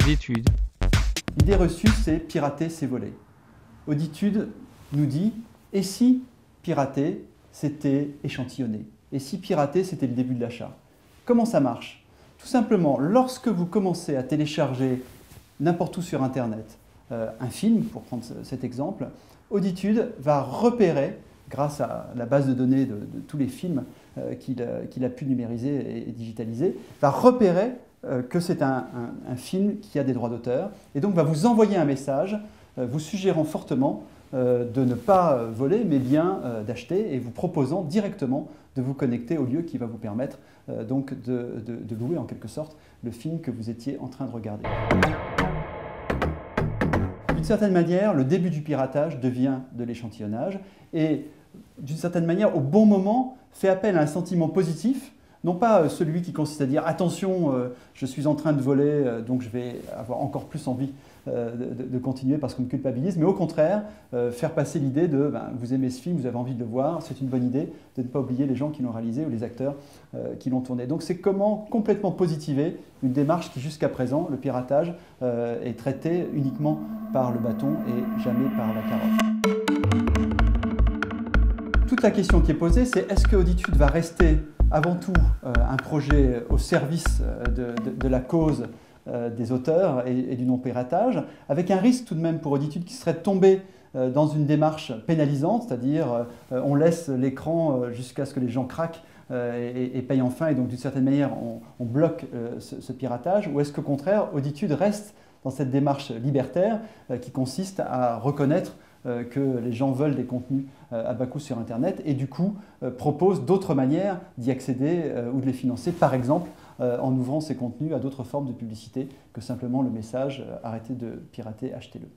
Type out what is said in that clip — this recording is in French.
Auditude. L'idée reçue, c'est pirater, c'est voler. Auditude nous dit, et si pirater, c'était échantillonner? Et si pirater, c'était le début de l'achat? Comment ça marche? Tout simplement, lorsque vous commencez à télécharger n'importe où sur Internet un film, pour prendre cet exemple, Auditude va repérer, grâce à la base de données de tous les films qu'il a pu numériser et digitaliser, va repérer que c'est un film qui a des droits d'auteur, et donc va vous envoyer un message vous suggérant fortement de ne pas voler, mais bien d'acheter, et vous proposant directement de vous connecter au lieu qui va vous permettre donc de louer en quelque sorte le film que vous étiez en train de regarder. D'une certaine manière, le début du piratage devient de l'échantillonnage, et d'une certaine manière, au bon moment, fait appel à un sentiment positif, non pas celui qui consiste à dire « attention, je suis en train de voler, donc je vais avoir encore plus envie de continuer parce qu'on me culpabilise », mais au contraire, faire passer l'idée de vous aimez ce film, vous avez envie de le voir, c'est une bonne idée, de ne pas oublier les gens qui l'ont réalisé ou les acteurs qui l'ont tourné. Donc c'est comment complètement positiver une démarche qui jusqu'à présent, le piratage, est traité uniquement par le bâton et jamais par la carotte. Toute la question qui est posée, c'est est-ce que Auditude va rester avant tout un projet au service de la cause des auteurs et du non-piratage, avec un risque tout de même pour Auditude qui serait de tomber dans une démarche pénalisante, c'est-à-dire on laisse l'écran jusqu'à ce que les gens craquent et payent enfin, et donc d'une certaine manière on bloque ce piratage, ou est-ce qu'au contraire Auditude reste dans cette démarche libertaire qui consiste à reconnaître que les gens veulent des contenus à bas coût sur Internet et du coup propose d'autres manières d'y accéder ou de les financer, par exemple en ouvrant ces contenus à d'autres formes de publicité que simplement le message « arrêtez de pirater, achetez-le ».